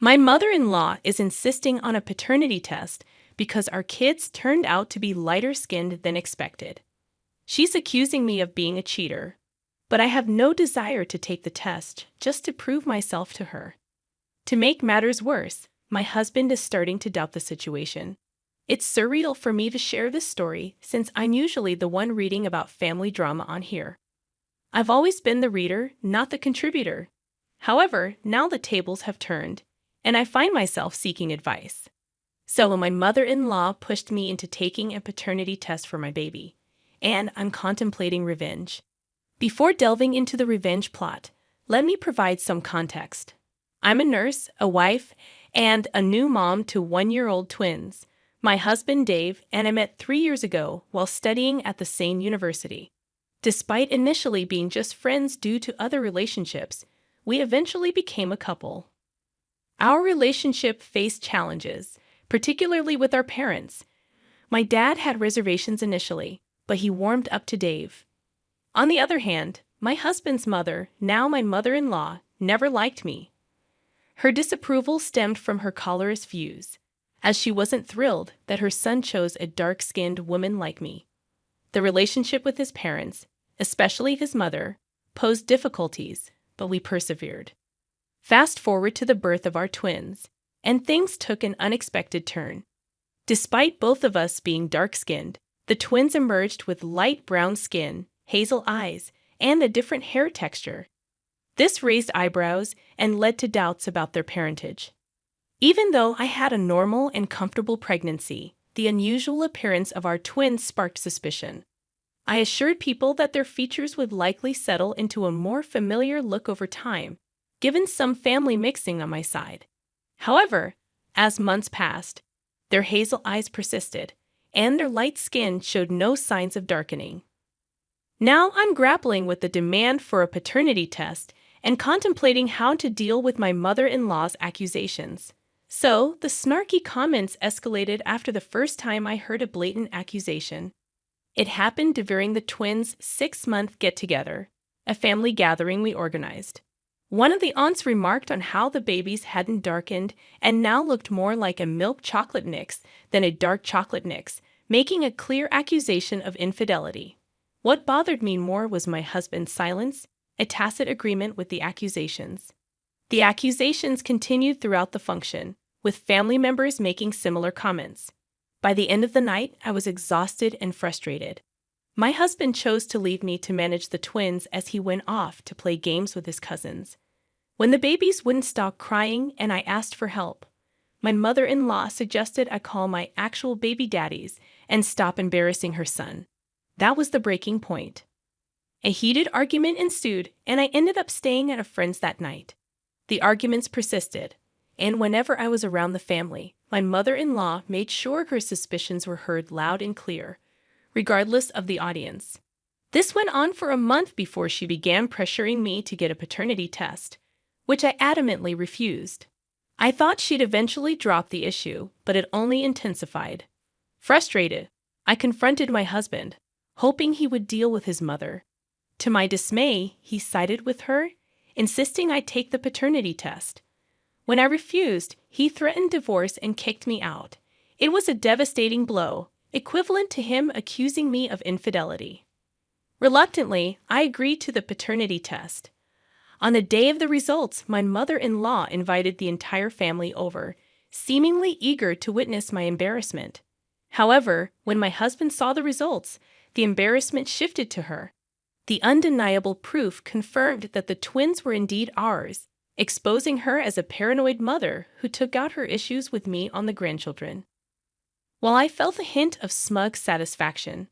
My mother-in-law is insisting on a paternity test because our kids turned out to be lighter skinned than expected. She's accusing me of being a cheater, but I have no desire to take the test just to prove myself to her. To make matters worse, my husband is starting to doubt the situation. It's surreal for me to share this story since I'm usually the one reading about family drama on here. I've always been the reader, not the contributor. However, now the tables have turned, and I find myself seeking advice. So my mother-in-law pushed me into taking a paternity test for my baby, and I'm contemplating revenge. Before delving into the revenge plot, let me provide some context. I'm a nurse, a wife, and a new mom to 1-year-old twins. My husband Dave and I met 3 years ago while studying at the same university. Despite initially being just friends due to other relationships, we eventually became a couple. Our relationship faced challenges, particularly with our parents. My dad had reservations initially, but he warmed up to Dave. On the other hand, my husband's mother, now my mother-in-law, never liked me. Her disapproval stemmed from her colorist views, as she wasn't thrilled that her son chose a dark-skinned woman like me. The relationship with his parents, especially his mother, posed difficulties, but we persevered. Fast forward to the birth of our twins, and things took an unexpected turn. Despite both of us being dark-skinned, the twins emerged with light brown skin, hazel eyes, and a different hair texture. This raised eyebrows and led to doubts about their parentage. Even though I had a normal and comfortable pregnancy, the unusual appearance of our twins sparked suspicion. I assured people that their features would likely settle into a more familiar look over time, given some family mixing on my side. However, as months passed, their hazel eyes persisted, and their light skin showed no signs of darkening. Now I'm grappling with the demand for a paternity test and contemplating how to deal with my mother-in-law's accusations. So, the snarky comments escalated after the first time I heard a blatant accusation. It happened during the twins' 6-month get-together, a family gathering we organized. One of the aunts remarked on how the babies hadn't darkened and now looked more like a milk chocolate mix than a dark chocolate mix, making a clear accusation of infidelity. What bothered me more was my husband's silence, a tacit agreement with the accusations. The accusations continued throughout the function, with family members making similar comments. By the end of the night, I was exhausted and frustrated. My husband chose to leave me to manage the twins as he went off to play games with his cousins. When the babies wouldn't stop crying and I asked for help, my mother-in-law suggested I call my actual baby daddies and stop embarrassing her son. That was the breaking point. A heated argument ensued, and I ended up staying at a friend's that night. The arguments persisted, and whenever I was around the family, my mother-in-law made sure her suspicions were heard loud and clear, regardless of the audience. This went on for a month before she began pressuring me to get a paternity test, which I adamantly refused. I thought she'd eventually drop the issue, but it only intensified. Frustrated, I confronted my husband, hoping he would deal with his mother. To my dismay, he sided with her, insisting I take the paternity test. When I refused, he threatened divorce and kicked me out. It was a devastating blow, equivalent to him accusing me of infidelity. Reluctantly, I agreed to the paternity test. On the day of the results, my mother-in-law invited the entire family over, seemingly eager to witness my embarrassment. However, when my husband saw the results, the embarrassment shifted to her. The undeniable proof confirmed that the twins were indeed ours, exposing her as a paranoid mother who took out her issues with me on the grandchildren. While I felt a hint of smug satisfaction,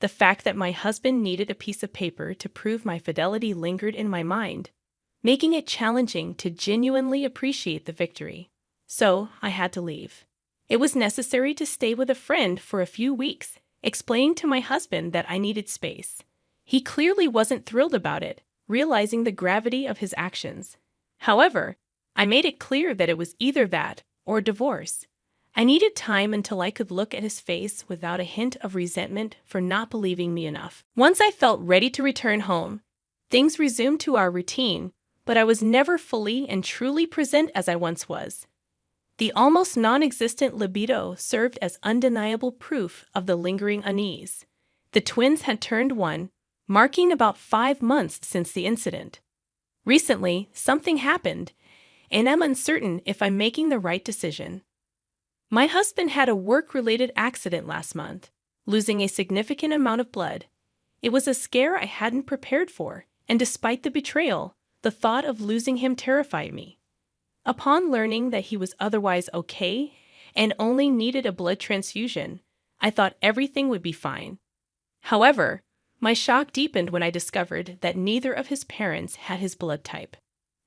the fact that my husband needed a piece of paper to prove my fidelity lingered in my mind, making it challenging to genuinely appreciate the victory. So I had to leave. It was necessary to stay with a friend for a few weeks, explaining to my husband that I needed space. He clearly wasn't thrilled about it, realizing the gravity of his actions. However, I made it clear that it was either that or divorce. I needed time until I could look at his face without a hint of resentment for not believing me enough. Once I felt ready to return home, things resumed to our routine, but I was never fully and truly present as I once was. The almost non-existent libido served as undeniable proof of the lingering unease. The twins had turned 1, marking about 5 months since the incident. Recently, something happened, and I'm uncertain if I'm making the right decision. My husband had a work-related accident last month, losing a significant amount of blood. It was a scare I hadn't prepared for, and despite the betrayal, the thought of losing him terrified me. Upon learning that he was otherwise okay and only needed a blood transfusion, I thought everything would be fine. However, my shock deepened when I discovered that neither of his parents had his blood type.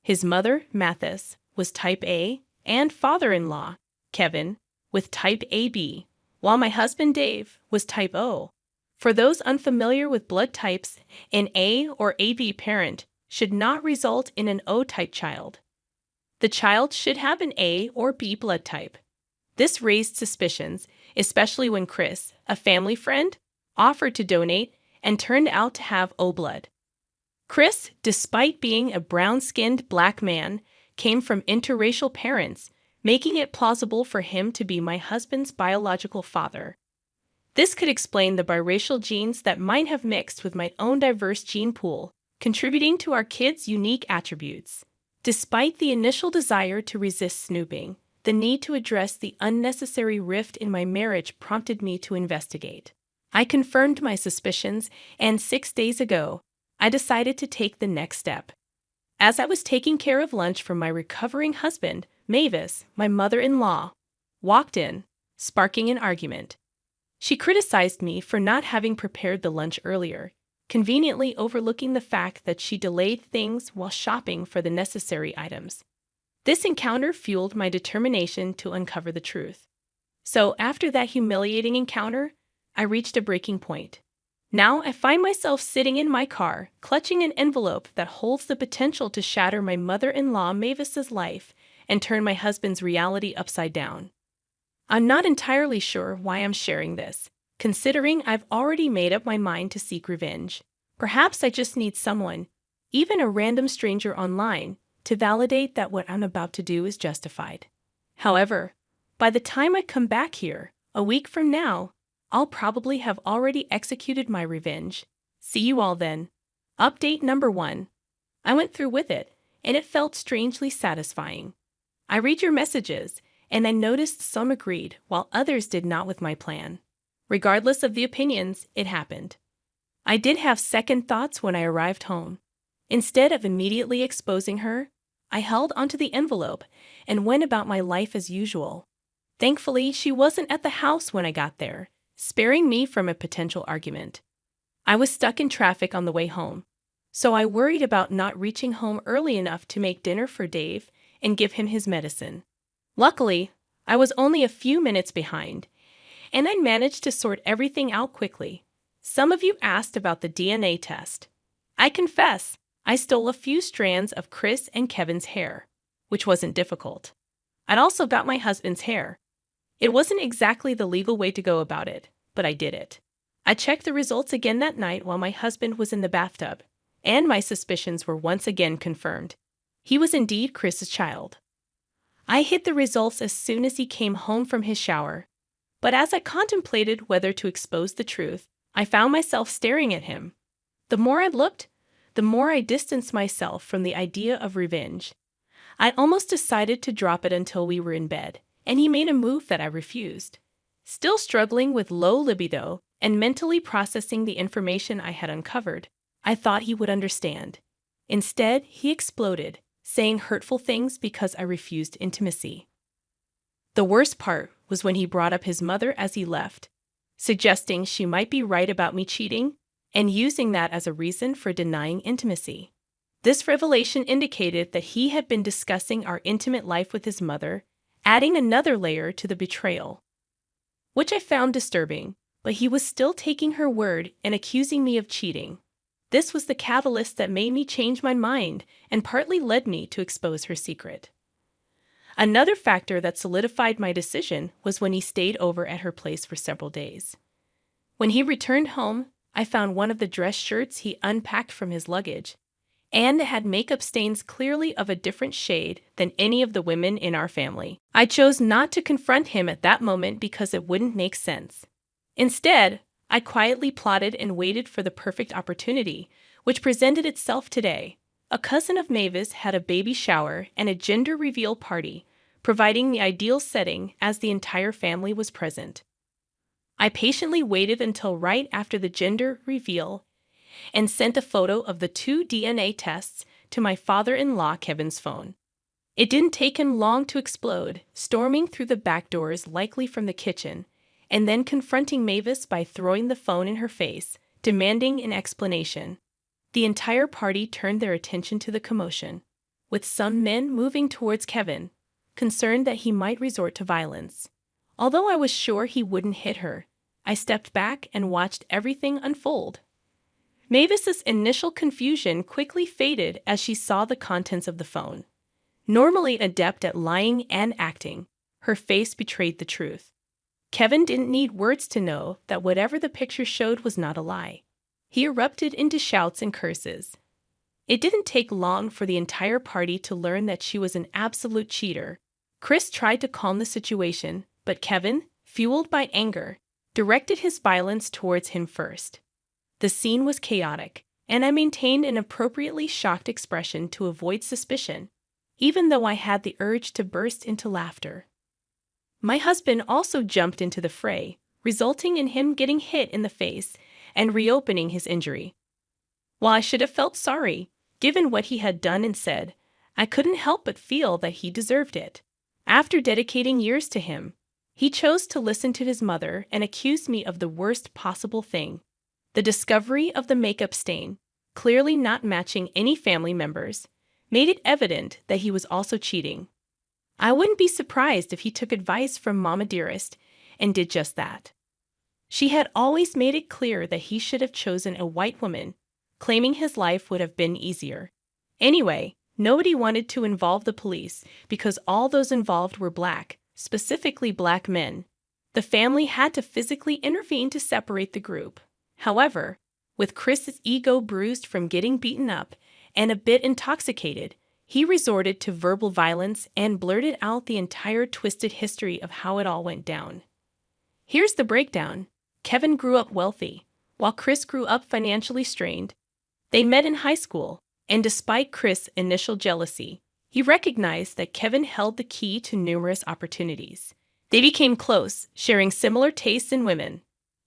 His mother, Mathis, was type A, and father-in-law, Kevin, with type AB, while my husband, Dave, was type O. For those unfamiliar with blood types, an A or AB parent should not result in an O-type child. The child should have an A or B blood type. This raised suspicions, especially when Chris, a family friend, offered to donate and turned out to have O blood. Chris, despite being a brown-skinned black man, came from interracial parents, making it plausible for him to be my husband's biological father. This could explain the biracial genes that might have mixed with my own diverse gene pool, contributing to our kids' unique attributes. Despite the initial desire to resist snooping, the need to address the unnecessary rift in my marriage prompted me to investigate. I confirmed my suspicions, and 6 days ago, I decided to take the next step. As I was taking care of lunch for my recovering husband, Mavis, my mother-in-law, walked in, sparking an argument. She criticized me for not having prepared the lunch earlier, conveniently overlooking the fact that she delayed things while shopping for the necessary items. This encounter fueled my determination to uncover the truth. So after that humiliating encounter, I reached a breaking point. Now I find myself sitting in my car, clutching an envelope that holds the potential to shatter my mother-in-law Mavis's life and turn my husband's reality upside down. I'm not entirely sure why I'm sharing this, considering I've already made up my mind to seek revenge. Perhaps I just need someone, even a random stranger online, to validate that what I'm about to do is justified. However, by the time I come back here, a week from now, I'll probably have already executed my revenge. See you all then. Update number 1. I went through with it, and it felt strangely satisfying. I read your messages, and I noticed some agreed, while others did not with my plan. Regardless of the opinions, it happened. I did have second thoughts when I arrived home. Instead of immediately exposing her, I held onto the envelope and went about my life as usual. Thankfully, she wasn't at the house when I got there, sparing me from a potential argument. I was stuck in traffic on the way home, so I worried about not reaching home early enough to make dinner for Dave and give him his medicine. Luckily, I was only a few minutes behind, and I managed to sort everything out quickly. Some of you asked about the DNA test. I confess, I stole a few strands of Chris and Kevin's hair, which wasn't difficult. I'd also got my husband's hair. It wasn't exactly the legal way to go about it, but I did it. I checked the results again that night while my husband was in the bathtub, and my suspicions were once again confirmed. He was indeed Chris's child. I hid the results as soon as he came home from his shower, but as I contemplated whether to expose the truth, I found myself staring at him. The more I looked, the more I distanced myself from the idea of revenge. I almost decided to drop it until we were in bed, and he made a move that I refused. Still struggling with low libido and mentally processing the information I had uncovered, I thought he would understand. Instead, he exploded, saying hurtful things because I refused intimacy. The worst part was when he brought up his mother as he left, suggesting she might be right about me cheating and using that as a reason for denying intimacy. This revelation indicated that he had been discussing our intimate life with his mother, adding another layer to the betrayal, which I found disturbing, but he was still taking her word and accusing me of cheating. This was the catalyst that made me change my mind and partly led me to expose her secret. Another factor that solidified my decision was when he stayed over at her place for several days. When he returned home, I found one of the dress shirts he unpacked from his luggage, and had makeup stains clearly of a different shade than any of the women in our family. I chose not to confront him at that moment because it wouldn't make sense. Instead, I quietly plotted and waited for the perfect opportunity, which presented itself today. A cousin of Mavis had a baby shower and a gender reveal party, providing the ideal setting as the entire family was present. I patiently waited until right after the gender reveal and sent a photo of the 2 DNA tests to my father-in-law Kevin's phone. It didn't take him long to explode, storming through the back doors likely from the kitchen, and then confronting Mavis by throwing the phone in her face, demanding an explanation. The entire party turned their attention to the commotion, with some men moving towards Kevin, concerned that he might resort to violence. Although I was sure he wouldn't hit her, I stepped back and watched everything unfold. Mavis's initial confusion quickly faded as she saw the contents of the phone. Normally adept at lying and acting, her face betrayed the truth. Kevin didn't need words to know that whatever the picture showed was not a lie. He erupted into shouts and curses. It didn't take long for the entire party to learn that she was an absolute cheater. Chris tried to calm the situation, but Kevin, fueled by anger, directed his violence towards him first. The scene was chaotic, and I maintained an appropriately shocked expression to avoid suspicion, even though I had the urge to burst into laughter. My husband also jumped into the fray, resulting in him getting hit in the face and reopening his injury. While I should have felt sorry, given what he had done and said, I couldn't help but feel that he deserved it. After dedicating years to him, he chose to listen to his mother and accused me of the worst possible thing. The discovery of the makeup stain, clearly not matching any family members, made it evident that he was also cheating. I wouldn't be surprised if he took advice from Mama Dearest and did just that. She had always made it clear that he should have chosen a white woman, claiming his life would have been easier. Anyway, nobody wanted to involve the police because all those involved were black, specifically black men. The family had to physically intervene to separate the group. However, with Chris's ego bruised from getting beaten up and a bit intoxicated, he resorted to verbal violence and blurted out the entire twisted history of how it all went down. Here's the breakdown. Kevin grew up wealthy, while Chris grew up financially strained. They met in high school, and despite Chris' initial jealousy, he recognized that Kevin held the key to numerous opportunities. They became close, sharing similar tastes in women.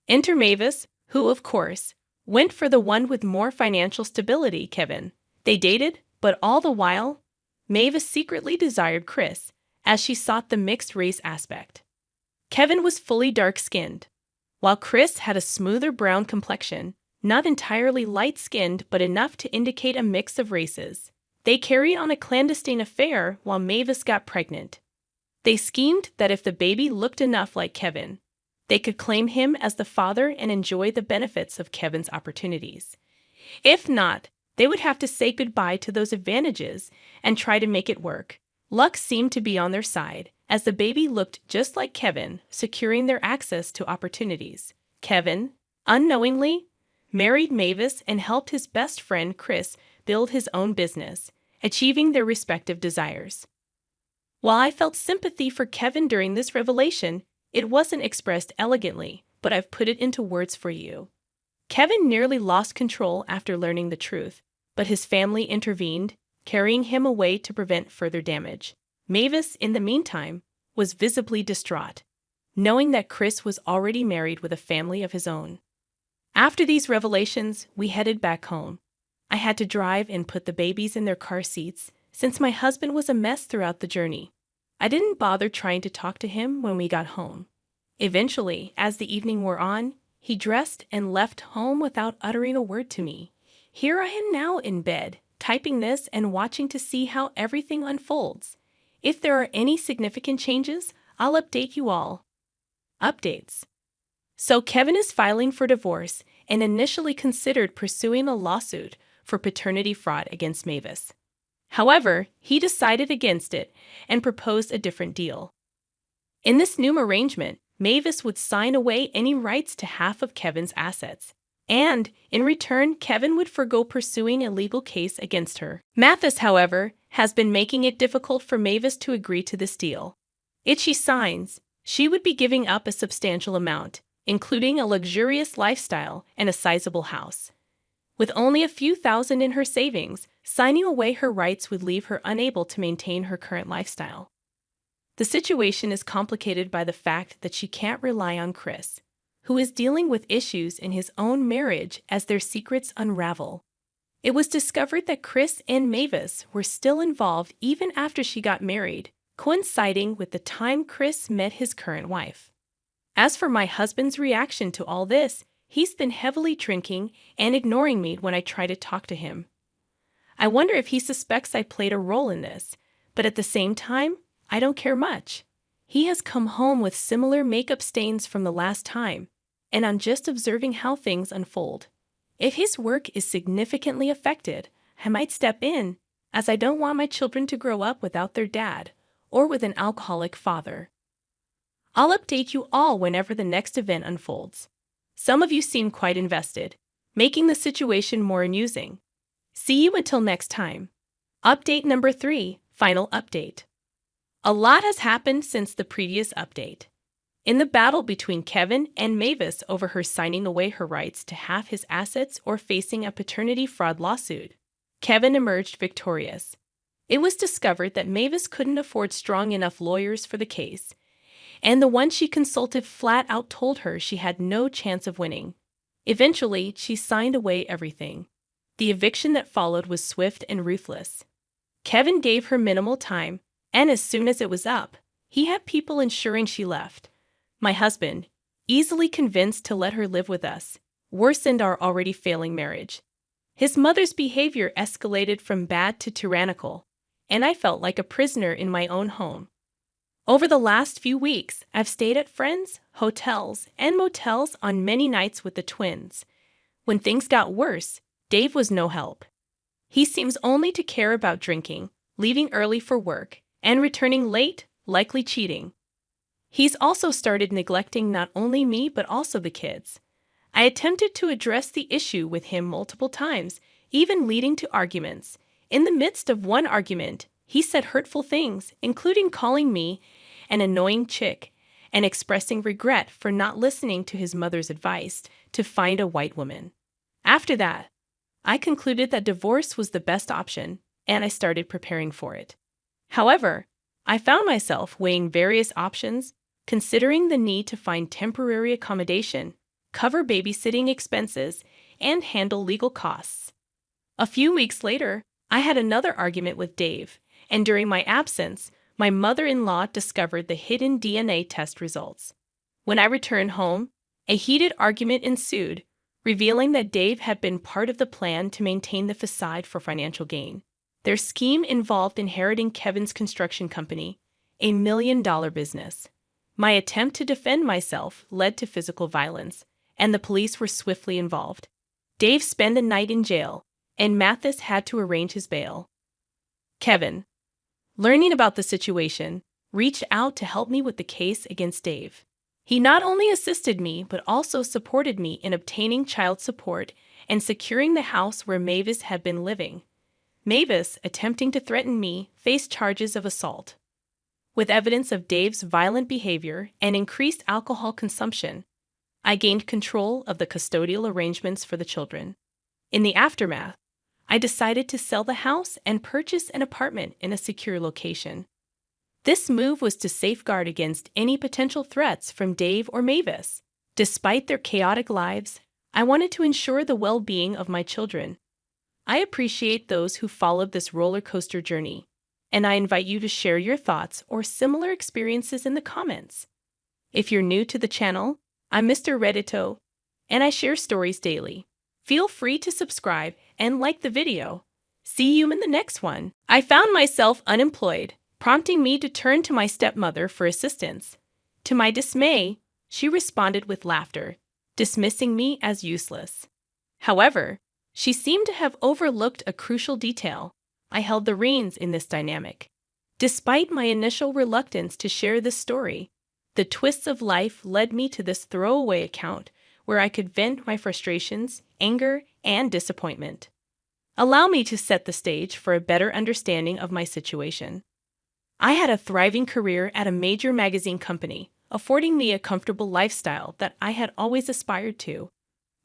Enter Mavis, who, of course, went for the one with more financial stability, Kevin. They dated, but all the while, Mavis secretly desired Chris, as she sought the mixed-race aspect. Kevin was fully dark-skinned, while Chris had a smoother brown complexion, not entirely light-skinned but enough to indicate a mix of races. They carried on a clandestine affair while Mavis got pregnant. They schemed that if the baby looked enough like Kevin, they could claim him as the father and enjoy the benefits of Kevin's opportunities. If not, they would have to say goodbye to those advantages and try to make it work. Luck seemed to be on their side, as the baby looked just like Kevin, securing their access to opportunities. Kevin, unknowingly, married Mavis and helped his best friend Chris build his own business, achieving their respective desires. While I felt sympathy for Kevin during this revelation, it wasn't expressed elegantly, but I've put it into words for you. Kevin nearly lost control after learning the truth, but his family intervened, carrying him away to prevent further damage. Mavis, in the meantime, was visibly distraught, knowing that Chris was already married with a family of his own. After these revelations, we headed back home. I had to drive and put the babies in their car seats, since my husband was a mess throughout the journey. I didn't bother trying to talk to him when we got home. Eventually, as the evening wore on, he dressed and left home without uttering a word to me. Here I am now in bed, typing this and watching to see how everything unfolds. If there are any significant changes, I'll update you all. Updates. So Kevin is filing for divorce and initially considered pursuing a lawsuit for paternity fraud against Mavis. However, he decided against it and proposed a different deal. In this new arrangement, Mavis would sign away any rights to half of Kevin's assets, And, in return, Kevin would forgo pursuing a legal case against her. Mathis, however, has been making it difficult for Mavis to agree to this deal. If she signs, she would be giving up a substantial amount, including a luxurious lifestyle and a sizable house. With only a few thousand in her savings, signing away her rights would leave her unable to maintain her current lifestyle. The situation is complicated by the fact that she can't rely on Chris, who is dealing with issues in his own marriage as their secrets unravel. It was discovered that Chris and Mavis were still involved even after she got married, coinciding with the time Chris met his current wife. As for my husband's reaction to all this, he's been heavily drinking and ignoring me when I try to talk to him. I wonder if he suspects I played a role in this, but at the same time, I don't care much. He has come home with similar makeup stains from the last time, and I'm just observing how things unfold. If his work is significantly affected, I might step in, as I don't want my children to grow up without their dad, or with an alcoholic father. I'll update you all whenever the next event unfolds. Some of you seem quite invested, making the situation more amusing. See you until next time. Update number 3, final update. A lot has happened since the previous update. In the battle between Kevin and Mavis over her signing away her rights to half his assets or facing a paternity fraud lawsuit, Kevin emerged victorious. It was discovered that Mavis couldn't afford strong enough lawyers for the case, and the one she consulted flat out told her she had no chance of winning. Eventually, she signed away everything. The eviction that followed was swift and ruthless. Kevin gave her minimal time, and as soon as it was up, he had people ensuring she left. My husband, easily convinced to let her live with us, worsened our already failing marriage. His mother's behavior escalated from bad to tyrannical, and I felt like a prisoner in my own home. Over the last few weeks, I've stayed at friends, hotels, and motels on many nights with the twins. When things got worse, Dave was no help. He seems only to care about drinking, leaving early for work, and returning late, likely cheating. He's also started neglecting not only me but also the kids. I attempted to address the issue with him multiple times, even leading to arguments. In the midst of one argument, he said hurtful things, including calling me an annoying chick and expressing regret for not listening to his mother's advice to find a white woman. After that, I concluded that divorce was the best option, and I started preparing for it. However, I found myself weighing various options, considering the need to find temporary accommodation, cover babysitting expenses, and handle legal costs. A few weeks later, I had another argument with Dave, and during my absence, my mother-in-law discovered the hidden DNA test results. When I returned home, a heated argument ensued, revealing that Dave had been part of the plan to maintain the facade for financial gain. Their scheme involved inheriting Kevin's construction company, a $1 million business. My attempt to defend myself led to physical violence, and the police were swiftly involved. Dave spent a night in jail, and Mathis had to arrange his bail. Kevin, learning about the situation, reached out to help me with the case against Dave. He not only assisted me, but also supported me in obtaining child support and securing the house where Mavis had been living. Mavis, attempting to threaten me, faced charges of assault. With evidence of Dave's violent behavior and increased alcohol consumption, I gained control of the custodial arrangements for the children. In the aftermath, I decided to sell the house and purchase an apartment in a secure location. This move was to safeguard against any potential threats from Dave or Mavis. Despite their chaotic lives, I wanted to ensure the well-being of my children. I appreciate those who followed this roller coaster journey, and I invite you to share your thoughts or similar experiences in the comments. If you're new to the channel, I'm Mr. Reddito, and I share stories daily. Feel free to subscribe and like the video. See you in the next one. I found myself unemployed, prompting me to turn to my stepmother for assistance. To my dismay, she responded with laughter, dismissing me as useless. However, she seemed to have overlooked a crucial detail. I held the reins in this dynamic. Despite my initial reluctance to share this story, the twists of life led me to this throwaway account where I could vent my frustrations, anger, and disappointment. Allow me to set the stage for a better understanding of my situation. I had a thriving career at a major magazine company, affording me a comfortable lifestyle that I had always aspired to.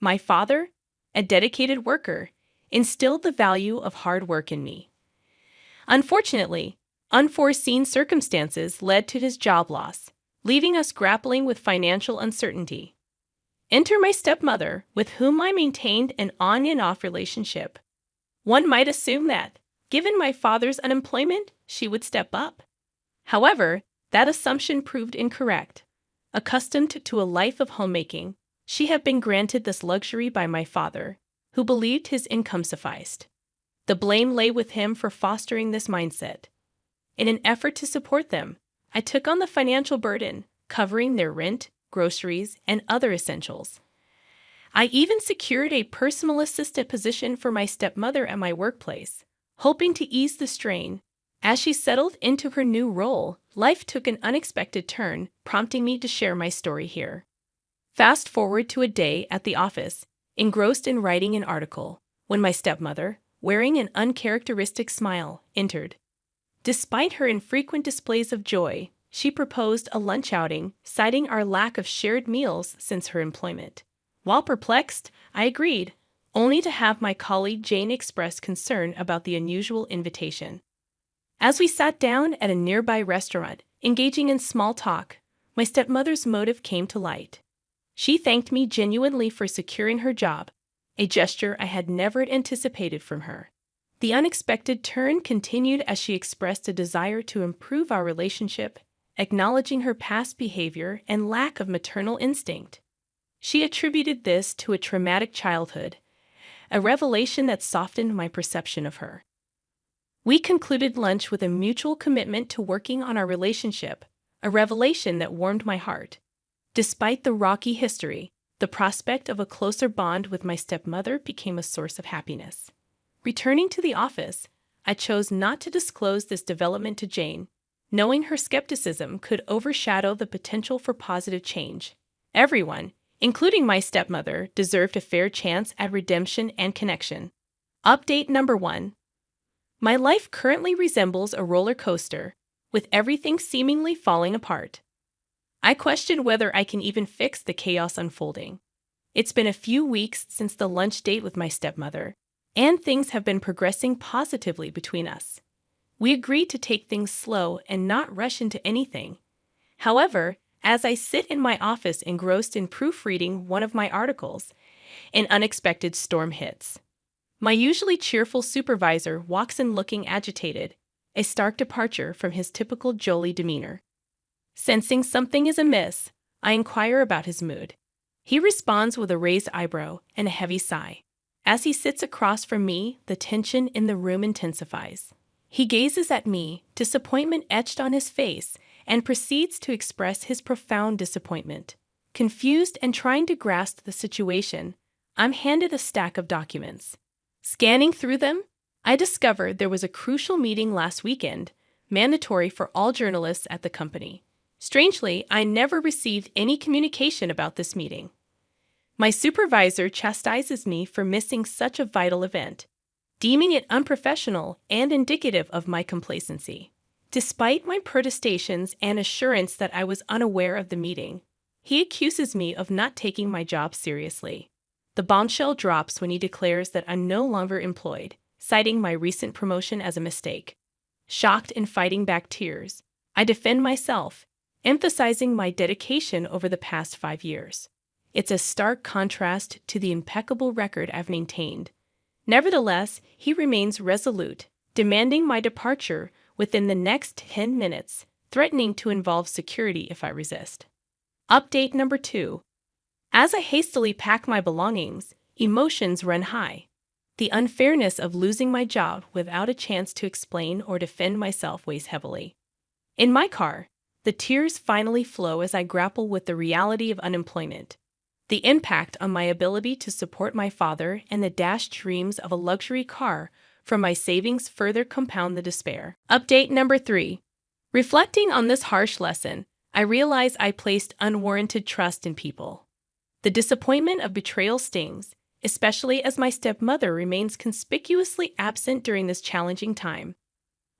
My father, a dedicated worker, instilled the value of hard work in me. Unfortunately, unforeseen circumstances led to his job loss, leaving us grappling with financial uncertainty. Enter my stepmother, with whom I maintained an on and off relationship. One might assume that, given my father's unemployment, she would step up. However, that assumption proved incorrect. Accustomed to a life of homemaking, she had been granted this luxury by my father, who believed his income sufficed. The blame lay with him for fostering this mindset. In an effort to support them, I took on the financial burden, covering their rent, groceries, and other essentials. I even secured a personal assistant position for my stepmother at my workplace, hoping to ease the strain. As she settled into her new role, life took an unexpected turn, prompting me to share my story here. Fast forward to a day at the office, engrossed in writing an article, when my stepmother, wearing an uncharacteristic smile, entered. Despite her infrequent displays of joy, she proposed a lunch outing, citing our lack of shared meals since her employment. While perplexed, I agreed, only to have my colleague Jane express concern about the unusual invitation. As we sat down at a nearby restaurant, engaging in small talk, my stepmother's motive came to light. She thanked me genuinely for securing her job, a gesture I had never anticipated from her. The unexpected turn continued as she expressed a desire to improve our relationship, acknowledging her past behavior and lack of maternal instinct. She attributed this to a traumatic childhood, a revelation that softened my perception of her. We concluded lunch with a mutual commitment to working on our relationship, a revelation that warmed my heart. Despite the rocky history, the prospect of a closer bond with my stepmother became a source of happiness. Returning to the office, I chose not to disclose this development to Jane, knowing her skepticism could overshadow the potential for positive change. Everyone, including my stepmother, deserved a fair chance at redemption and connection. Update number 1. My life currently resembles a roller coaster, with everything seemingly falling apart. I question whether I can even fix the chaos unfolding. It's been a few weeks since the lunch date with my stepmother, and things have been progressing positively between us. We agreed to take things slow and not rush into anything. However, as I sit in my office engrossed in proofreading one of my articles, an unexpected storm hits. My usually cheerful supervisor walks in looking agitated, a stark departure from his typical jolly demeanor. Sensing something is amiss, I inquire about his mood. He responds with a raised eyebrow and a heavy sigh. As he sits across from me, the tension in the room intensifies. He gazes at me, disappointment etched on his face, and proceeds to express his profound disappointment. Confused and trying to grasp the situation, I'm handed a stack of documents. Scanning through them, I discover there was a crucial meeting last weekend, mandatory for all journalists at the company. Strangely, I never received any communication about this meeting. My supervisor chastises me for missing such a vital event, deeming it unprofessional and indicative of my complacency. Despite my protestations and assurance that I was unaware of the meeting, he accuses me of not taking my job seriously. The bombshell drops when he declares that I'm no longer employed, citing my recent promotion as a mistake. Shocked and fighting back tears, I defend myself, emphasizing my dedication over the past 5 years. It's a stark contrast to the impeccable record I've maintained. Nevertheless, he remains resolute, demanding my departure within the next 10 minutes, threatening to involve security if I resist. Update number 2. As I hastily pack my belongings, emotions run high. The unfairness of losing my job without a chance to explain or defend myself weighs heavily. In my car, the tears finally flow as I grapple with the reality of unemployment. The impact on my ability to support my father and the dashed dreams of a luxury car from my savings further compound the despair. Update number 3. Reflecting on this harsh lesson, I realize I placed unwarranted trust in people. The disappointment of betrayal stings, especially as my stepmother remains conspicuously absent during this challenging time.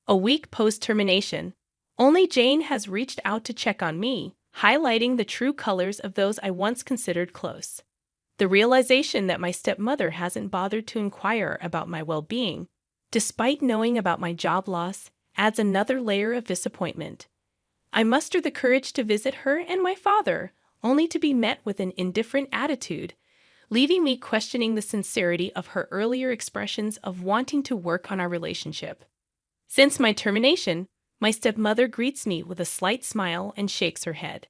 A week post-termination, only Jane has reached out to check on me, highlighting the true colors of those I once considered close. The realization that my stepmother hasn't bothered to inquire about my well-being, despite knowing about my job loss, adds another layer of disappointment. I muster the courage to visit her and my father, only to be met with an indifferent attitude, leaving me questioning the sincerity of her earlier expressions of wanting to work on our relationship. Since my termination, my stepmother greets me with a slight smile and shakes her head.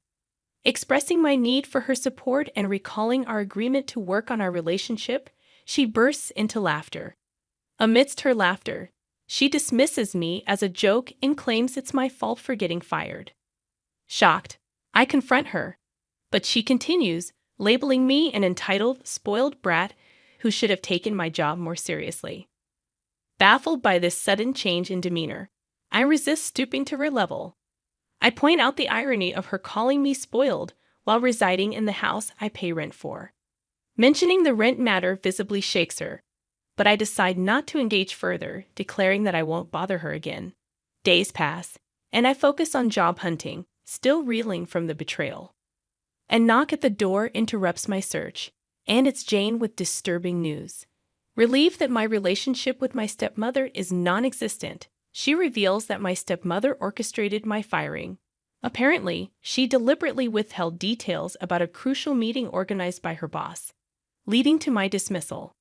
Expressing my need for her support and recalling our agreement to work on our relationship, she bursts into laughter. Amidst her laughter, she dismisses me as a joke and claims it's my fault for getting fired. Shocked, I confront her, but she continues, labeling me an entitled, spoiled brat who should have taken my job more seriously. Baffled by this sudden change in demeanor, I resist stooping to her level. I point out the irony of her calling me spoiled while residing in the house I pay rent for. Mentioning the rent matter visibly shakes her, but I decide not to engage further, declaring that I won't bother her again. Days pass, and I focus on job hunting, still reeling from the betrayal. A knock at the door interrupts my search, and it's Jane with disturbing news. Relieved that my relationship with my stepmother is non-existent, she reveals that my stepmother orchestrated my firing. Apparently, she deliberately withheld details about a crucial meeting organized by her boss, leading to my dismissal.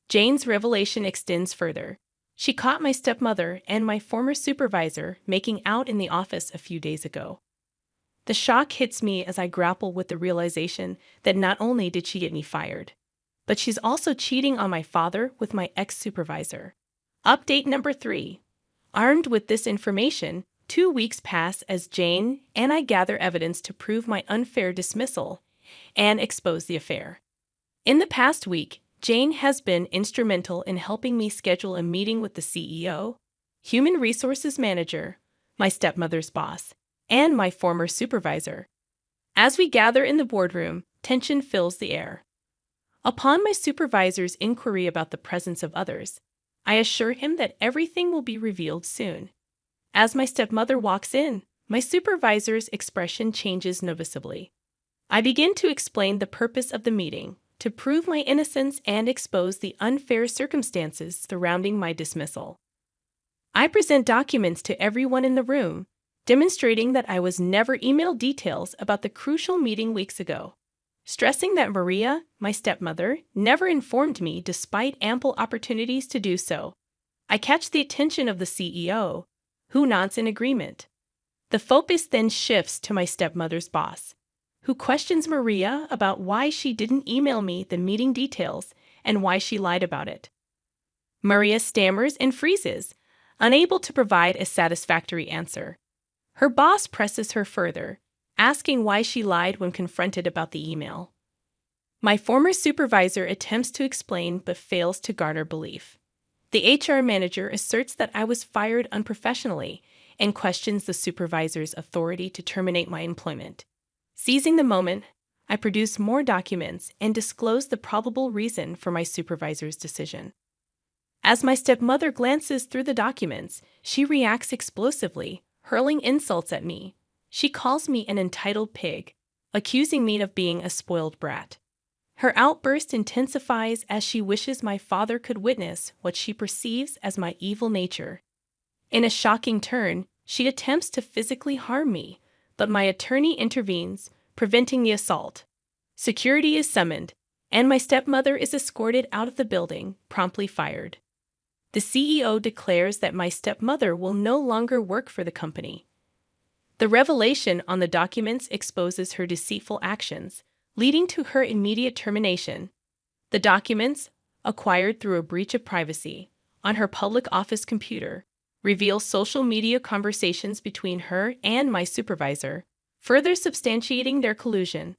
Jane's revelation extends further. She caught my stepmother and my former supervisor making out in the office a few days ago. The shock hits me as I grapple with the realization that not only did she get me fired, but she's also cheating on my father with my ex-supervisor. Update number 3. Armed with this information, 2 weeks pass as Jane and I gather evidence to prove my unfair dismissal and expose the affair. In the past week, Jane has been instrumental in helping me schedule a meeting with the CEO, human resources manager, my stepmother's boss, and my former supervisor. As we gather in the boardroom, tension fills the air. Upon my supervisor's inquiry about the presence of others, I assure him that everything will be revealed soon. As my stepmother walks in, my supervisor's expression changes noticeably. I begin to explain the purpose of the meeting, to prove my innocence and expose the unfair circumstances surrounding my dismissal. I present documents to everyone in the room, demonstrating that I was never emailed details about the crucial meeting weeks ago, stressing that Maria, my stepmother, never informed me despite ample opportunities to do so. I catch the attention of the CEO, who nods in agreement. The focus then shifts to my stepmother's boss, who questions Maria about why she didn't email me the meeting details and why she lied about it. Maria stammers and freezes, unable to provide a satisfactory answer. Her boss presses her further, asking why she lied when confronted about the email. My former supervisor attempts to explain but fails to garner belief. The HR manager asserts that I was fired unprofessionally and questions the supervisor's authority to terminate my employment. Seizing the moment, I produce more documents and disclose the probable reason for my supervisor's decision. As my stepmother glances through the documents, she reacts explosively, hurling insults at me. She calls me an entitled pig, accusing me of being a spoiled brat. Her outburst intensifies as she wishes my father could witness what she perceives as my evil nature. In a shocking turn, she attempts to physically harm me, but my attorney intervenes, preventing the assault. Security is summoned, and my stepmother is escorted out of the building, promptly fired. The CEO declares that my stepmother will no longer work for the company. The revelation on the documents exposes her deceitful actions, leading to her immediate termination. The documents, acquired through a breach of privacy, on her public office computer, reveal social media conversations between her and my supervisor, further substantiating their collusion.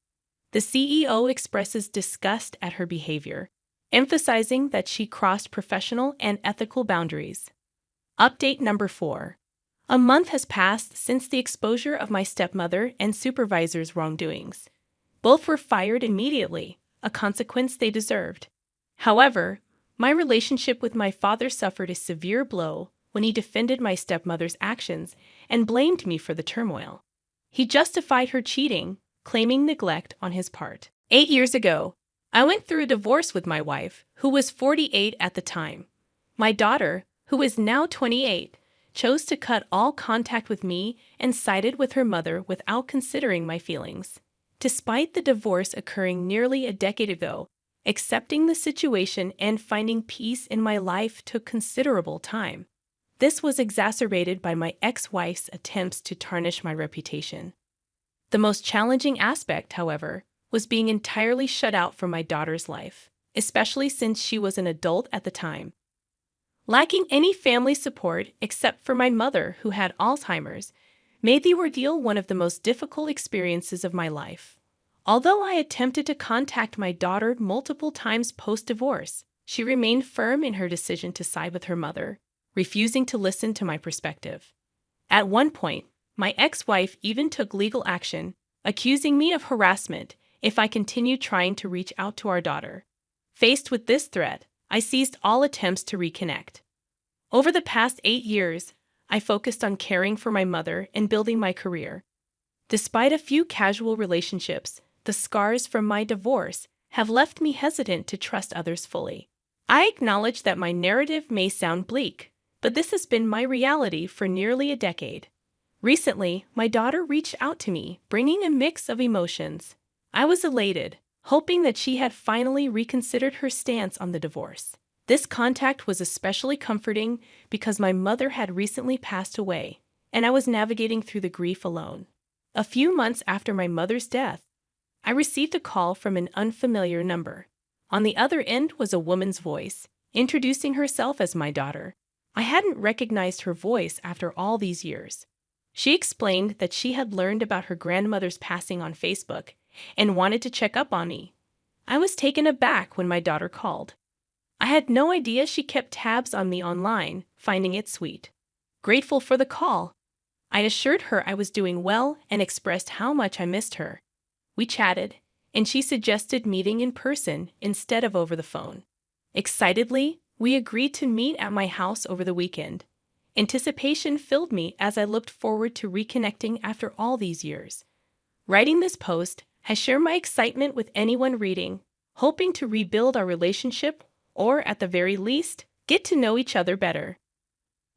The CEO expresses disgust at her behavior, emphasizing that she crossed professional and ethical boundaries. Update number 4. A month has passed since the exposure of my stepmother and supervisor's wrongdoings. Both were fired immediately, a consequence they deserved. However, my relationship with my father suffered a severe blow when he defended my stepmother's actions and blamed me for the turmoil. He justified her cheating, claiming neglect on his part. 8 years ago, I went through a divorce with my wife, who was 48 at the time. My daughter, who is now 28, chose to cut all contact with me and sided with her mother without considering my feelings. Despite the divorce occurring nearly a decade ago, accepting the situation and finding peace in my life took considerable time. This was exacerbated by my ex-wife's attempts to tarnish my reputation. The most challenging aspect, however, was being entirely shut out from my daughter's life, especially since she was an adult at the time. Lacking any family support except for my mother, who had Alzheimer's, made the ordeal one of the most difficult experiences of my life. Although I attempted to contact my daughter multiple times post-divorce, she remained firm in her decision to side with her mother, refusing to listen to my perspective. At one point, my ex-wife even took legal action, accusing me of harassment if I continued trying to reach out to our daughter. Faced with this threat, I ceased all attempts to reconnect. Over the past 8 years, I focused on caring for my mother and building my career. Despite a few casual relationships, the scars from my divorce have left me hesitant to trust others fully. I acknowledge that my narrative may sound bleak, but this has been my reality for nearly a decade. Recently, my daughter reached out to me, bringing a mix of emotions. I was elated, hoping that she had finally reconsidered her stance on the divorce. This contact was especially comforting because my mother had recently passed away, and I was navigating through the grief alone. A few months after my mother's death, I received a call from an unfamiliar number. On the other end was a woman's voice, introducing herself as my daughter. I hadn't recognized her voice after all these years. She explained that she had learned about her grandmother's passing on Facebook and wanted to check up on me. I was taken aback when my daughter called. I had no idea she kept tabs on me online, finding it sweet. Grateful for the call, I assured her I was doing well and expressed how much I missed her. We chatted, and she suggested meeting in person instead of over the phone. Excitedly, we agreed to meet at my house over the weekend. Anticipation filled me as I looked forward to reconnecting after all these years. Writing this post, I share my excitement with anyone reading, hoping to rebuild our relationship or, at the very least, get to know each other better.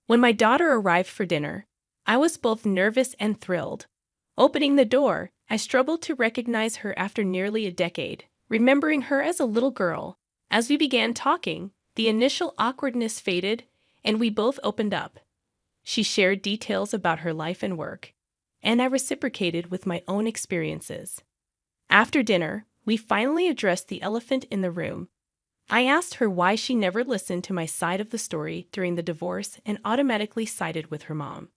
When my daughter arrived for dinner, I was both nervous and thrilled. Opening the door, I struggled to recognize her after nearly a decade, remembering her as a little girl. As we began talking, the initial awkwardness faded, and we both opened up. She shared details about her life and work, and I reciprocated with my own experiences. After dinner, we finally addressed the elephant in the room. I asked her why she never listened to my side of the story during the divorce and automatically sided with her mom.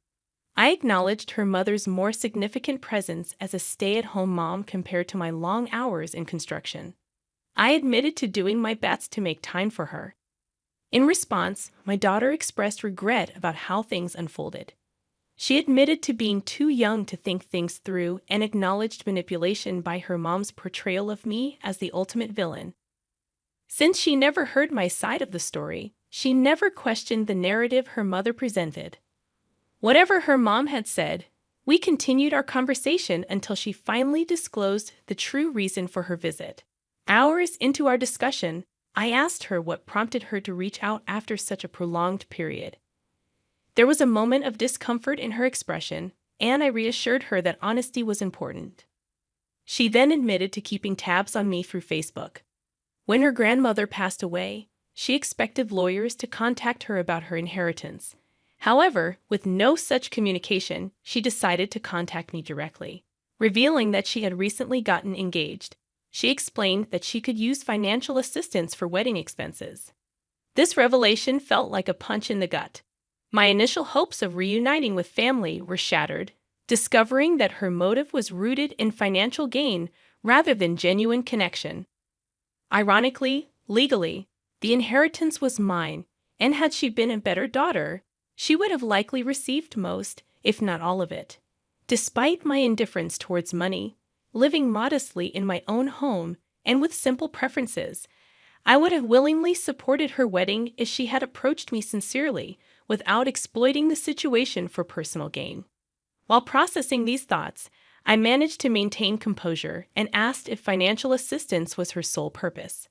I acknowledged her mother's more significant presence as a stay-at-home mom compared to my long hours in construction. I admitted to doing my best to make time for her. In response, my daughter expressed regret about how things unfolded. She admitted to being too young to think things through and acknowledged manipulation by her mom's portrayal of me as the ultimate villain. Since she never heard my side of the story, she never questioned the narrative her mother presented. Whatever her mom had said, we continued our conversation until she finally disclosed the true reason for her visit. Hours into our discussion, I asked her what prompted her to reach out after such a prolonged period. There was a moment of discomfort in her expression, and I reassured her that honesty was important. She then admitted to keeping tabs on me through Facebook. When her grandmother passed away, she expected lawyers to contact her about her inheritance. However, with no such communication, she decided to contact me directly. Revealing that she had recently gotten engaged, she explained that she could use financial assistance for wedding expenses. This revelation felt like a punch in the gut. My initial hopes of reuniting with family were shattered, discovering that her motive was rooted in financial gain rather than genuine connection. Ironically, legally, the inheritance was mine, and had she been a better daughter, she would have likely received most, if not all of it. Despite my indifference towards money, living modestly in my own home and with simple preferences. I would have willingly supported her wedding if she had approached me sincerely, without exploiting the situation for personal gain. While processing these thoughts, I managed to maintain composure and asked if financial assistance was her sole purpose.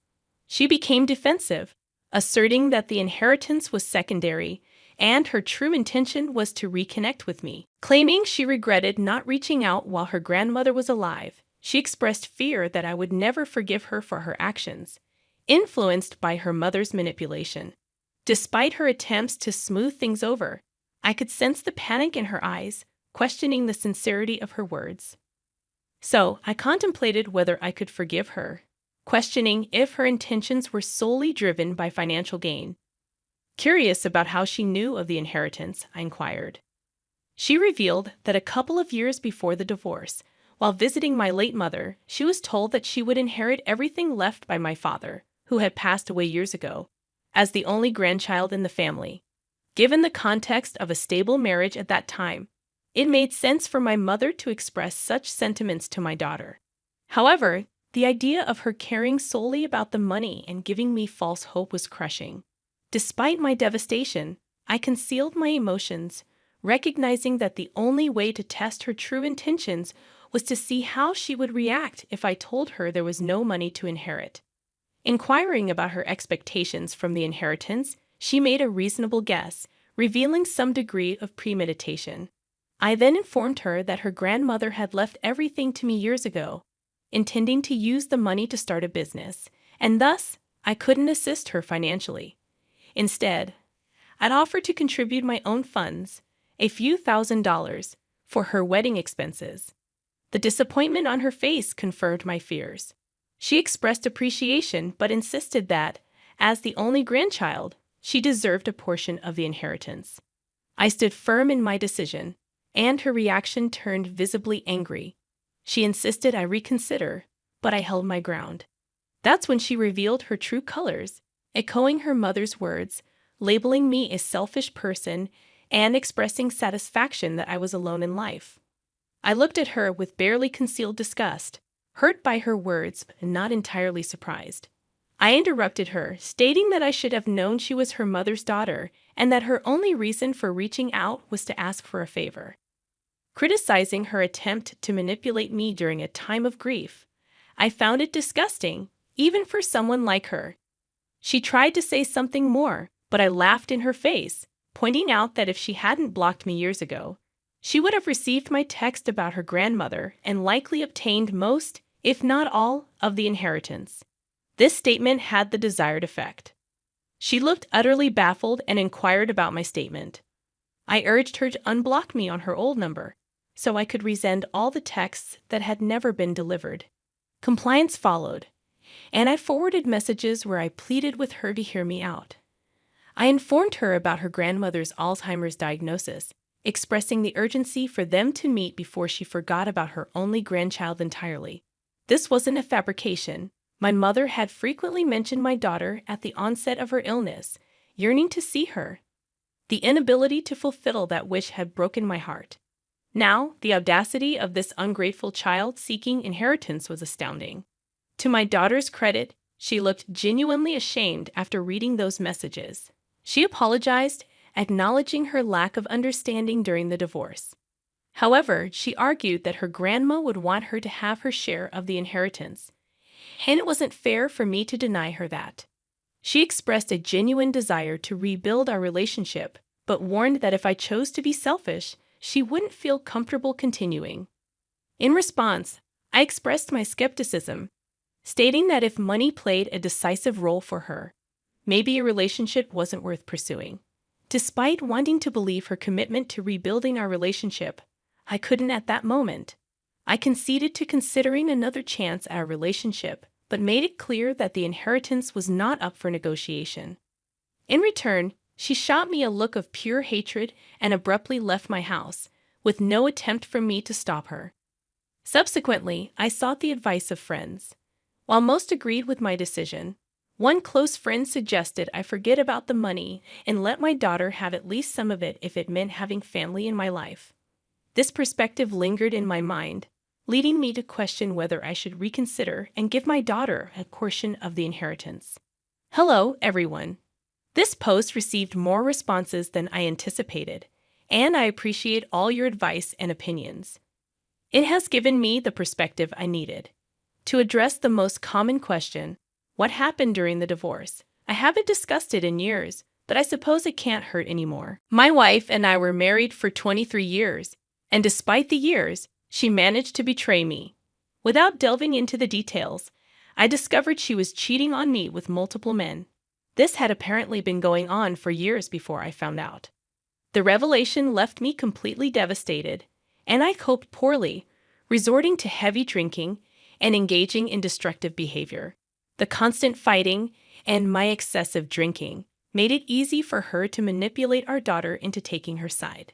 She became defensive, asserting that the inheritance was secondary and her true intention was to reconnect with me. Claiming she regretted not reaching out while her grandmother was alive, she expressed fear that I would never forgive her for her actions, influenced by her mother's manipulation. Despite her attempts to smooth things over, I could sense the panic in her eyes, questioning the sincerity of her words. So I contemplated whether I could forgive her, questioning if her intentions were solely driven by financial gain. Curious about how she knew of the inheritance, I inquired. She revealed that a couple of years before the divorce, while visiting my late mother, she was told that she would inherit everything left by my father, who had passed away years ago, as the only grandchild in the family. Given the context of a stable marriage at that time, it made sense for my mother to express such sentiments to my daughter. However, the idea of her caring solely about the money and giving me false hope was crushing. Despite my devastation, I concealed my emotions, recognizing that the only way to test her true intentions was to see how she would react if I told her there was no money to inherit. Inquiring about her expectations from the inheritance, she made a reasonable guess, revealing some degree of premeditation. I then informed her that her grandmother had left everything to me years ago, intending to use the money to start a business, and thus I couldn't assist her financially. Instead, I'd offered to contribute my own funds, a few $1,000s, for her wedding expenses. The disappointment on her face confirmed my fears. She expressed appreciation but insisted that, as the only grandchild, she deserved a portion of the inheritance. I stood firm in my decision, and her reaction turned visibly angry. She insisted I reconsider, but I held my ground. That's when she revealed her true colors, echoing her mother's words, labeling me a selfish person, and expressing satisfaction that I was alone in life. I looked at her with barely concealed disgust, hurt by her words but not entirely surprised. I interrupted her, stating that I should have known she was her mother's daughter and that her only reason for reaching out was to ask for a favor. Criticizing her attempt to manipulate me during a time of grief, I found it disgusting, even for someone like her. She tried to say something more, but I laughed in her face, pointing out that if she hadn't blocked me years ago, she would have received my text about her grandmother and likely obtained most, if not all, of the inheritance. This statement had the desired effect. She looked utterly baffled and inquired about my statement. I urged her to unblock me on her old number, so I could resend all the texts that had never been delivered. Compliance followed, and I forwarded messages where I pleaded with her to hear me out. I informed her about her grandmother's Alzheimer's diagnosis, expressing the urgency for them to meet before she forgot about her only grandchild entirely. This wasn't a fabrication. My mother had frequently mentioned my daughter at the onset of her illness, yearning to see her. The inability to fulfill that wish had broken my heart. Now, the audacity of this ungrateful child seeking inheritance was astounding. To my daughter's credit, she looked genuinely ashamed after reading those messages. She apologized, acknowledging her lack of understanding during the divorce. However, she argued that her grandma would want her to have her share of the inheritance, and it wasn't fair for me to deny her that. She expressed a genuine desire to rebuild our relationship, but warned that if I chose to be selfish, she wouldn't feel comfortable continuing. In response, I expressed my skepticism, stating that if money played a decisive role for her, maybe a relationship wasn't worth pursuing. Despite wanting to believe her commitment to rebuilding our relationship, I couldn't at that moment. I conceded to considering another chance at our relationship, but made it clear that the inheritance was not up for negotiation. In return, she shot me a look of pure hatred and abruptly left my house, with no attempt from me to stop her. Subsequently, I sought the advice of friends. While most agreed with my decision, one close friend suggested I forget about the money and let my daughter have at least some of it if it meant having family in my life. This perspective lingered in my mind, leading me to question whether I should reconsider and give my daughter a portion of the inheritance. Hello, everyone. This post received more responses than I anticipated, and I appreciate all your advice and opinions. It has given me the perspective I needed. To address the most common question, what happened during the divorce? I haven't discussed it in years, but I suppose it can't hurt anymore. My wife and I were married for 23 years, and despite the years, she managed to betray me. Without delving into the details, I discovered she was cheating on me with multiple men. This had apparently been going on for years before I found out. The revelation left me completely devastated, and I coped poorly, resorting to heavy drinking and engaging in destructive behavior. The constant fighting and my excessive drinking made it easy for her to manipulate our daughter into taking her side.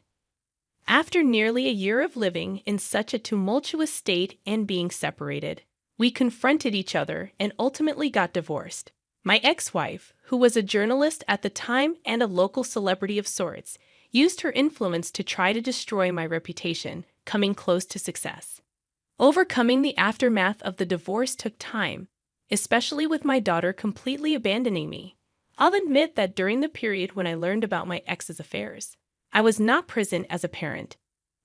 After nearly a year of living in such a tumultuous state and being separated, we confronted each other and ultimately got divorced. My ex-wife, who was a journalist at the time and a local celebrity of sorts, used her influence to try to destroy my reputation, coming close to success. Overcoming the aftermath of the divorce took time, especially with my daughter completely abandoning me. I'll admit that during the period when I learned about my ex's affairs, I was not present as a parent.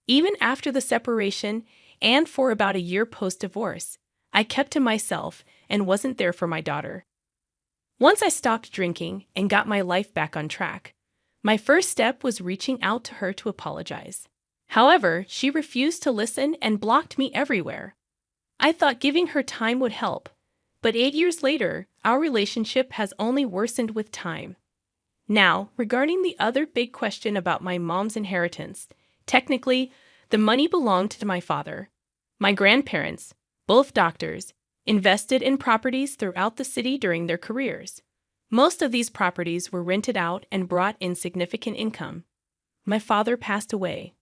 Even after the separation and for about a year post-divorce, I kept to myself and wasn't there for my daughter. Once I stopped drinking and got my life back on track, my first step was reaching out to her to apologize. However, she refused to listen and blocked me everywhere. I thought giving her time would help, but 8 years later, our relationship has only worsened with time. Now, regarding the other big question about my mom's inheritance, technically, the money belonged to my father. My grandparents, both doctors, invested in properties throughout the city during their careers. Most of these properties were rented out and brought in significant income. My father passed away.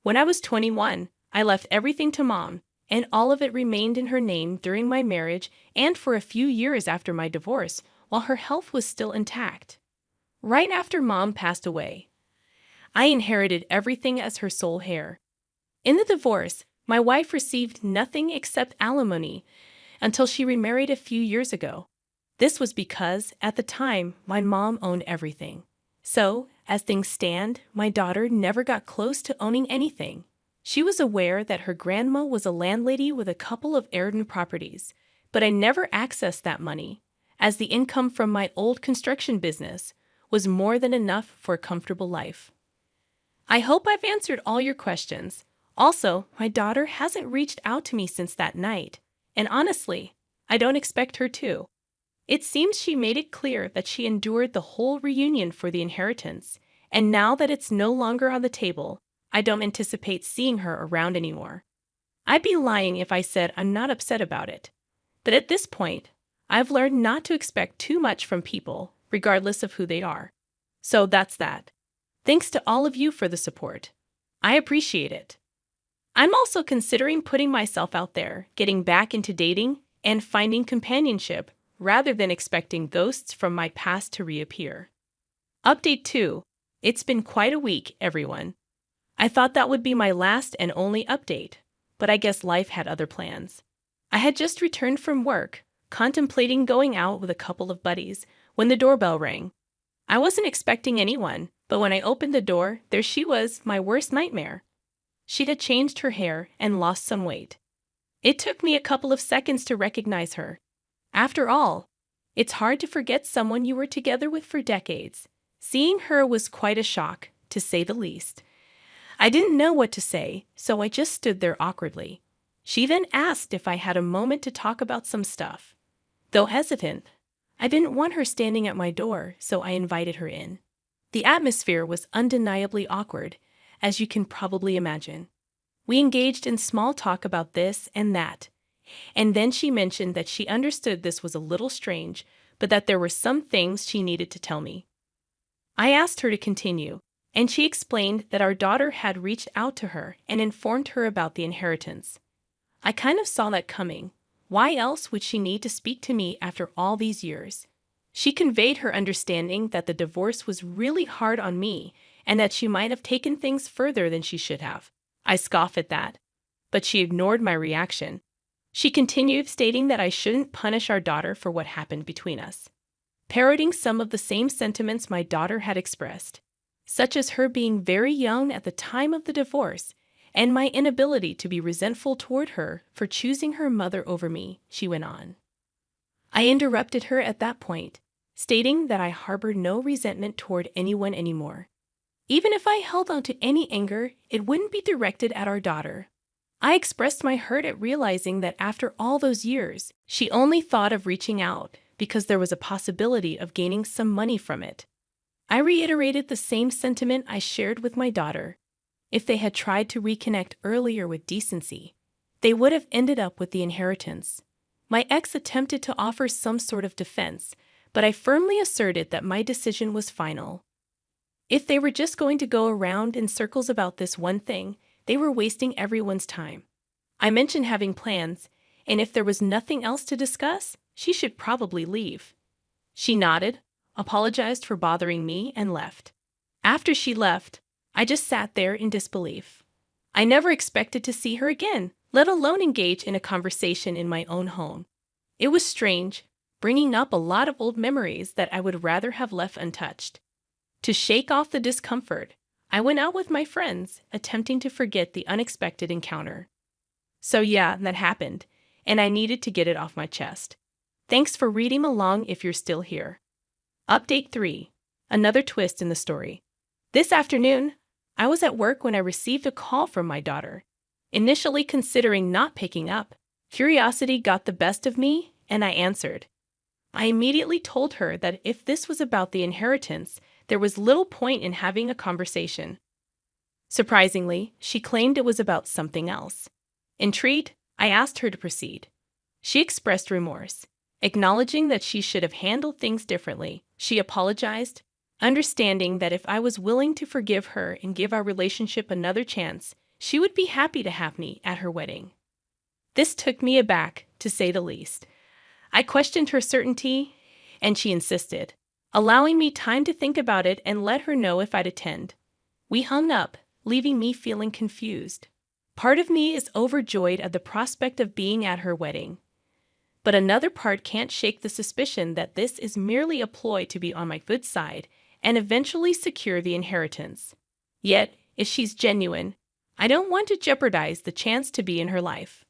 When I was 21, I left everything to Mom, and all of it remained in her name during my marriage and for a few years after my divorce, while her health was still intact. Right after Mom passed away, I inherited everything as her sole heir. In the divorce, my wife received nothing except alimony until she remarried a few years ago. This was because, at the time, my mom owned everything. So, as things stand, my daughter never got close to owning anything. She was aware that her grandma was a landlady with a couple of heirloom properties, but I never accessed that money, as the income from my old construction business was more than enough for a comfortable life. I hope I've answered all your questions. Also, my daughter hasn't reached out to me since that night, and honestly, I don't expect her to. It seems she made it clear that she endured the whole reunion for the inheritance, and now that it's no longer on the table, I don't anticipate seeing her around anymore. I'd be lying if I said I'm not upset about it. But at this point, I've learned not to expect too much from people, regardless of who they are. So that's that. Thanks to all of you for the support. I appreciate it. I'm also considering putting myself out there, getting back into dating, and finding companionship, rather than expecting ghosts from my past to reappear. Update 2. It's been quite a week, everyone. I thought that would be my last and only update, but I guess life had other plans. I had just returned from work, contemplating going out with a couple of buddies, when the doorbell rang. I wasn't expecting anyone, but when I opened the door, there she was, my worst nightmare. She'd had changed her hair and lost some weight. It took me a couple of seconds to recognize her. After all, it's hard to forget someone you were together with for decades. Seeing her was quite a shock, to say the least. I didn't know what to say, so I just stood there awkwardly. She then asked if I had a moment to talk about some stuff. Though hesitant, I didn't want her standing at my door, so I invited her in. The atmosphere was undeniably awkward, as you can probably imagine. We engaged in small talk about this and that, and then she mentioned that she understood this was a little strange, but that there were some things she needed to tell me. I asked her to continue, and she explained that our daughter had reached out to her and informed her about the inheritance. I kind of saw that coming. Why else would she need to speak to me after all these years? She conveyed her understanding that the divorce was really hard on me and that she might have taken things further than she should have. I scoff at that. but she ignored my reaction. She continued, stating that I shouldn't punish our daughter for what happened between us, parroting some of the same sentiments my daughter had expressed, such as her being very young at the time of the divorce and my inability to be resentful toward her for choosing her mother over me, she went on. I interrupted her at that point, stating that I harbored no resentment toward anyone anymore. Even if I held on to any anger, it wouldn't be directed at our daughter. I expressed my hurt at realizing that after all those years, she only thought of reaching out because there was a possibility of gaining some money from it. I reiterated the same sentiment I shared with my daughter. If they had tried to reconnect earlier with decency, they would have ended up with the inheritance. My ex attempted to offer some sort of defense, but I firmly asserted that my decision was final. If they were just going to go around in circles about this one thing, they were wasting everyone's time. I mentioned having plans, and if there was nothing else to discuss, she should probably leave. She nodded, apologized for bothering me, and left. After she left, I just sat there in disbelief. I never expected to see her again, let alone engage in a conversation in my own home. It was strange, bringing up a lot of old memories that I would rather have left untouched. To shake off the discomfort, I went out with my friends, attempting to forget the unexpected encounter. So yeah, that happened, and I needed to get it off my chest. Thanks for reading along if you're still here. Update 3. Another twist in the story. This afternoon, I was at work when I received a call from my daughter. Initially considering not picking up, curiosity got the best of me, and I answered. I immediately told her that if this was about the inheritance, there was little point in having a conversation. Surprisingly, she claimed it was about something else. Intrigued, I asked her to proceed. She expressed remorse, acknowledging that she should have handled things differently. She apologized, understanding that if I was willing to forgive her and give our relationship another chance, she would be happy to have me at her wedding. This took me aback, to say the least. I questioned her certainty, and she insisted, allowing me time to think about it and let her know if I'd attend. We hung up, leaving me feeling confused. Part of me is overjoyed at the prospect of being at her wedding, but another part can't shake the suspicion that this is merely a ploy to be on my good side and eventually secure the inheritance. Yet, if she's genuine, I don't want to jeopardize the chance to be in her life.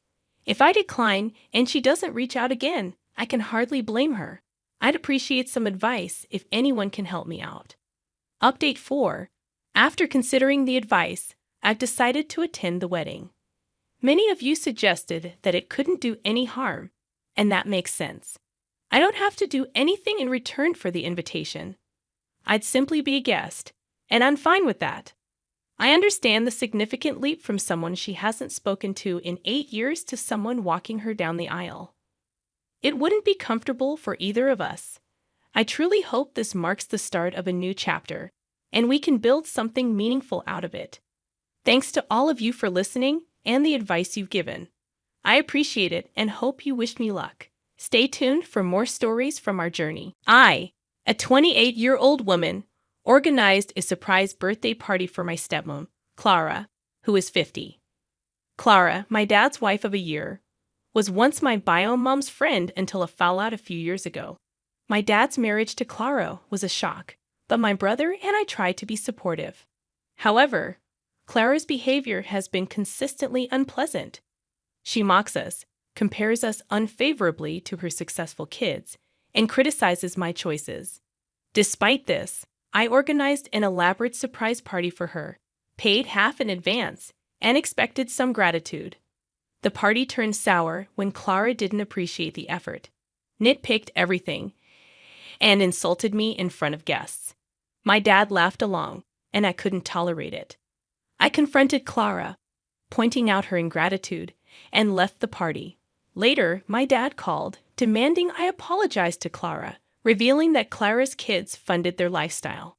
If I decline and she doesn't reach out again, I can hardly blame her. I'd appreciate some advice if anyone can help me out. Update 4. After considering the advice, I've decided to attend the wedding. Many of you suggested that it couldn't do any harm, and that makes sense. I don't have to do anything in return for the invitation. I'd simply be a guest, and I'm fine with that. I understand the significant leap from someone she hasn't spoken to in 8 years to someone walking her down the aisle. It wouldn't be comfortable for either of us. I truly hope this marks the start of a new chapter, and we can build something meaningful out of it. Thanks to all of you for listening and the advice you've given. I appreciate it and hope you wish me luck. Stay tuned for more stories from our journey. I, a 28-year-old woman, organized a surprise birthday party for my stepmom, Clara, who is 50. Clara, my dad's wife of a year, was once my bio mom's friend until a fallout a few years ago. My dad's marriage to Clara was a shock, but my brother and I tried to be supportive. However, Clara's behavior has been consistently unpleasant. She mocks us, compares us unfavorably to her successful kids, and criticizes my choices. Despite this, I organized an elaborate surprise party for her, paid half in advance, and expected some gratitude. The party turned sour when Clara didn't appreciate the effort, nitpicked everything, and insulted me in front of guests. My dad laughed along, and I couldn't tolerate it. I confronted Clara, pointing out her ingratitude, and left the party. Later, my dad called, demanding I apologize to Clara, revealing that Clara's kids funded their lifestyle.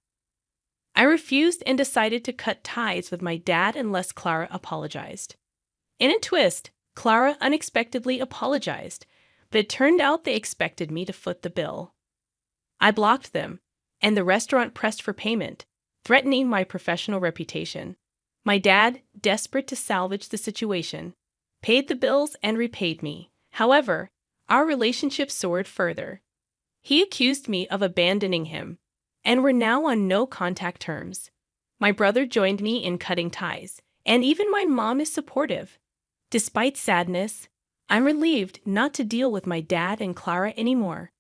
I refused and decided to cut ties with my dad unless Clara apologized. In a twist, Clara unexpectedly apologized, but it turned out they expected me to foot the bill. I blocked them, and the restaurant pressed for payment, threatening my professional reputation. My dad, desperate to salvage the situation, paid the bills, and repaid me. However, our relationship soared further. He accused me of abandoning him, and we're now on no contact terms. My brother joined me in cutting ties, and even my mom is supportive. Despite sadness, I'm relieved not to deal with my dad and Clara anymore.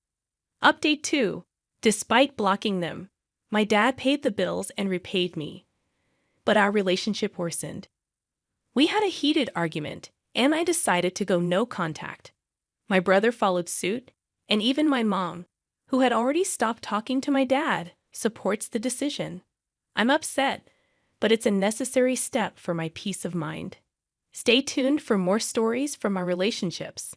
Update 2. Despite blocking them, my dad paid the bills and repaid me. But our relationship worsened. We had a heated argument, and I decided to go no contact. My brother followed suit, and even my mom, who had already stopped talking to my dad, supports the decision. I'm upset, but it's a necessary step for my peace of mind. Stay tuned for more stories from our relationships.